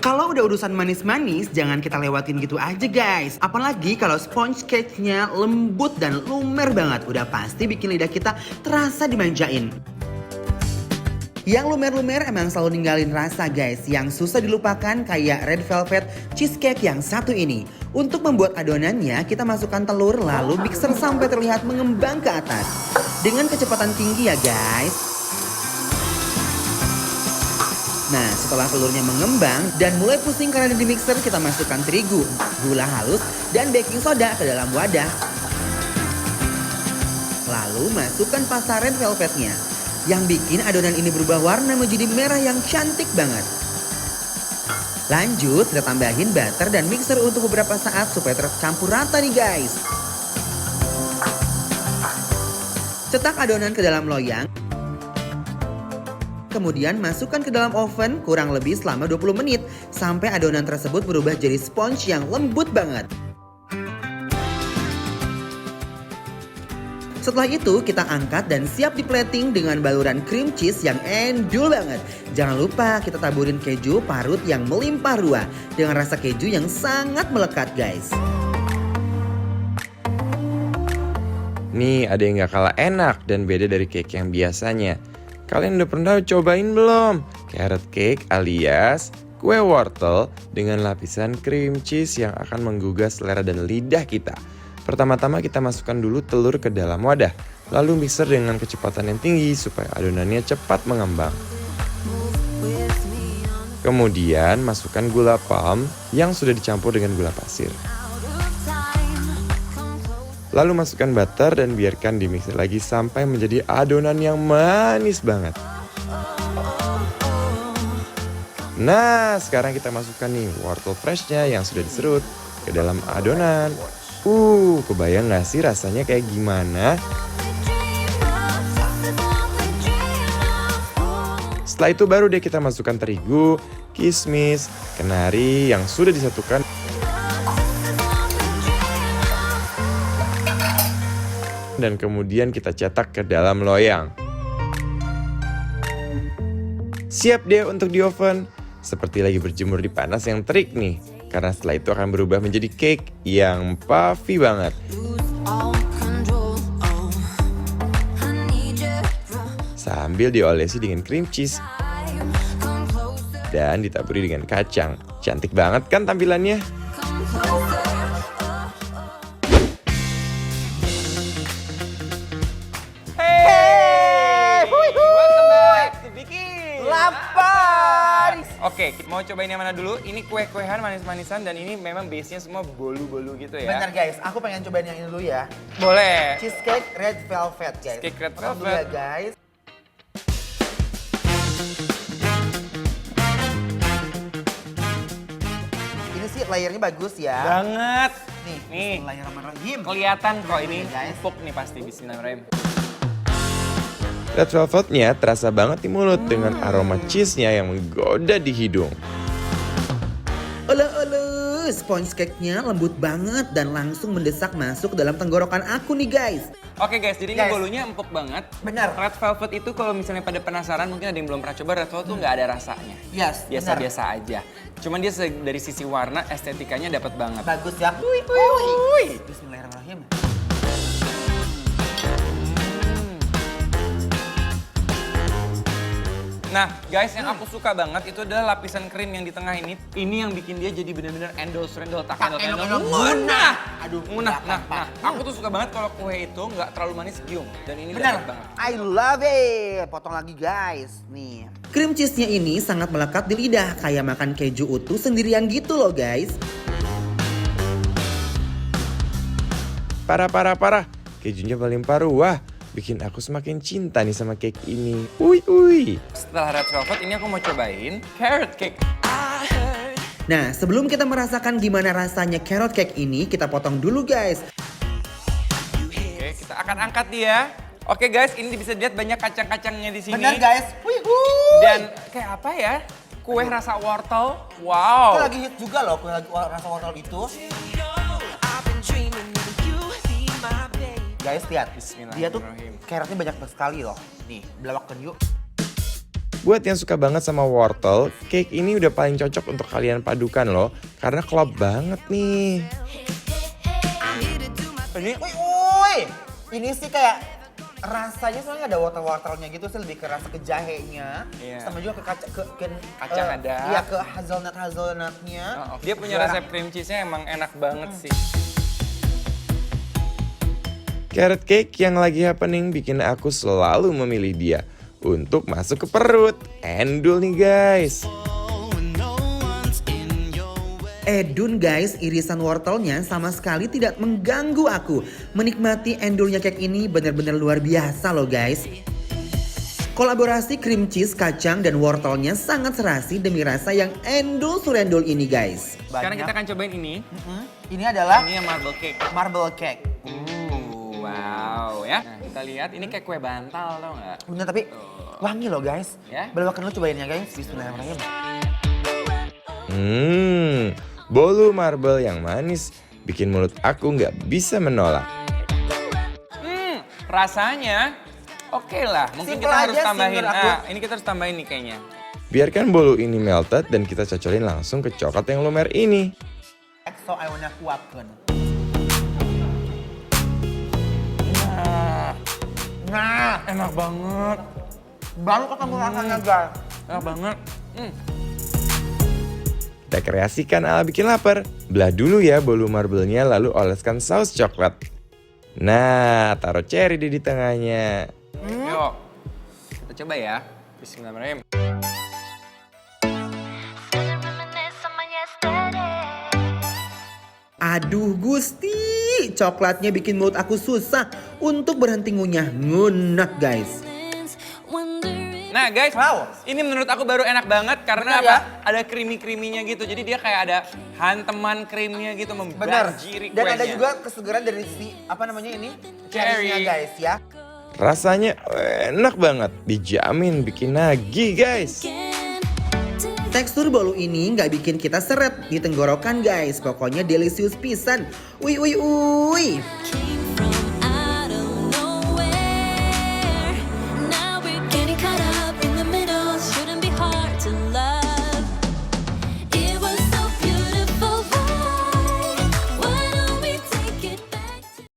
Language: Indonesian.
Kalau udah urusan manis-manis, jangan kita lewatin gitu aja guys. Apalagi kalau sponge cake-nya lembut dan lumer banget. Udah pasti bikin lidah kita terasa dimanjain. Yang lumer-lumer emang selalu ninggalin rasa guys. Yang susah dilupakan kayak red velvet cheesecake yang satu ini. Untuk membuat adonannya, kita masukkan telur lalu mixer sampai terlihat mengembang ke atas. Dengan kecepatan tinggi ya guys. Nah, setelah telurnya mengembang dan mulai pusing karena di mixer, kita masukkan terigu, gula halus, dan baking soda ke dalam wadah. Lalu masukkan pasta red velvetnya, yang bikin adonan ini berubah warna menjadi merah yang cantik banget. Lanjut, kita tambahin butter dan mixer untuk beberapa saat supaya tercampur rata nih guys. Cetak adonan ke dalam loyang. Kemudian masukkan ke dalam oven kurang lebih selama 20 menit sampai adonan tersebut berubah jadi sponge yang lembut banget. Setelah itu kita angkat dan siap di-plating dengan baluran cream cheese yang endul banget. Jangan lupa kita taburin keju parut yang melimpah ruah dengan rasa keju yang sangat melekat guys. Nih ada yang gak kalah enak dan beda dari cake yang biasanya. Kalian udah pernah cobain belum? Carrot cake alias kue wortel dengan lapisan cream cheese yang akan menggugah selera dan lidah kita. Pertama-tama kita masukkan dulu telur ke dalam wadah, lalu mixer dengan kecepatan yang tinggi supaya adonannya cepat mengembang. Kemudian masukkan gula palm yang sudah dicampur dengan gula pasir. Lalu masukkan butter dan biarkan dimixer lagi sampai menjadi adonan yang manis banget. Nah, sekarang kita masukkan nih wortel freshnya yang sudah diserut ke dalam adonan. Kebayang gak sih rasanya kayak gimana? Setelah itu baru deh kita masukkan terigu, kismis, kenari yang sudah disatukan. Dan kemudian kita cetak ke dalam loyang. Siap deh untuk di oven. Seperti lagi berjemur di panas yang terik nih. Karena setelah itu akan berubah menjadi cake yang puffy banget. Sambil diolesi dengan cream cheese. Dan ditaburi dengan kacang. Cantik banget kan tampilannya? Oke, mau cobain yang mana dulu? Ini kue-kuehan manis-manisan dan ini memang base-nya semua bolu-bolu gitu ya. Bentar guys, aku pengen cobain yang ini dulu ya. Boleh. Cheesecake red velvet guys. Cheesecake red Makan dulu velvet. ya guys. Ini sih layernya bagus ya. Banget. Nih, Nih. bismillahirrahmanirrahim. Kelihatan kok ini Oke, guys. empuk nih pasti bismillahirrahmanirrahim. Red velvetnya terasa banget di mulut dengan aroma cheese-nya yang menggoda di hidung. Olo, sponge cake-nya lembut banget dan langsung mendesak masuk ke dalam tenggorokan aku nih guys. Oke guys, jadi ini Guys. bolunya empuk banget. Benar. Red velvet itu kalau misalnya pada penasaran, mungkin ada yang belum pernah coba, red velvet tuh nggak ada rasanya. Yes, Biasa-biasa aja. Cuman dia dari sisi warna, estetikanya dapat banget. Bagus ya. Uy. Bismillahirrahmanirrahim. Nah guys, yang aku suka banget itu adalah lapisan krim yang di tengah ini. Ini yang bikin dia jadi bener-bener endol-serendol, tak endol-endol. Munah! Aduh, Munah. belakang, Nah, Pak. aku tuh suka banget kalau kue itu nggak terlalu manis, giung. Dan ini Benar. dapat banget. I love it. Potong lagi guys. Nih. Cream cheese-nya ini sangat melekat di lidah. Kayak makan keju utuh sendirian gitu loh guys. Parah. Kejunya melimpah ruah. Bikin aku semakin cinta nih sama cake ini. Uy. Setelah red velvet, ini aku mau cobain carrot cake. Nah, sebelum kita merasakan gimana rasanya carrot cake ini, kita potong dulu guys. Oke, kita akan angkat dia. Oke guys, ini bisa dilihat banyak kacang-kacangnya di sini. Benar guys. Dan kayak apa ya? Kue rasa wortel. Wow. Itu lagi hit juga loh kue rasa wortel itu. Guys lihat, dia tuh Bismillahirrahmanirrahim. carrotnya banyak sekali loh. Nih, belawakkan yuk. Buat yang suka banget sama wortel, cake ini udah paling cocok untuk kalian padukan loh. Karena klop banget nih. Ini sih kayak rasanya soalnya ada wortel-wortelnya gitu sih, lebih ke rasa ke jahenya. Sama juga ke Kacang ada. Iya, ke hazelnut-hazelnutnya. Dia punya resep cream cheese-nya emang enak banget sih. Carrot cake yang lagi happening bikin aku selalu memilih dia untuk masuk ke perut. Endul nih guys. Edun guys, irisan wortelnya sama sekali tidak mengganggu aku. Menikmati endulnya cake ini benar-benar luar biasa loh guys. Kolaborasi cream cheese, kacang, dan wortelnya sangat serasi demi rasa yang endul surendul ini guys. Sekarang kita akan cobain ini. Ini adalah Ini yang marble cake. marble cake. Wow ya. Nah, kita lihat ini kayak kue bantal tau nggak? Bener tapi wangi loh guys. Ya. Belakang lu cobainnya guys. Bismillahirrahmanirrahim. Bolu marble yang manis bikin mulut aku nggak bisa menolak. Rasanya oke lah. Mungkin Simple kita harus aja sih tambahin. menurut aku. Ini kita harus tambahin nih kayaknya. Biarkan bolu ini melted dan kita cocolin langsung ke coklat yang lumer ini. So I wanna kuatkan. Nah, Enak banget. baru ketemu rasanya guys. Enak banget. Kita kreasikan ala bikin lapar. Belah dulu ya bolu marble-nya lalu oleskan saus coklat. Nah, taruh cherry di tengahnya. Yuk. Kita coba ya. Bismillahirrahmanirrahim. Aduh Gusti, coklatnya bikin mulut aku susah untuk berhenti ngunyah. Ngunak guys. Nah guys, Wow. ini menurut aku baru enak banget karena Bener apa? ya? Ada creamy-creaminya gitu. Jadi dia kayak ada hanteman krimnya gitu Bener. membanjiri Dan kuenya. ada juga kesegaran dari si apa namanya ini? Cherry. Cherry-nya guys ya. Rasanya enak banget, dijamin bikin nagih guys. Tekstur bolu ini nggak bikin kita seret di tenggorokan guys. Pokoknya delicious pisan. Uy uy uy.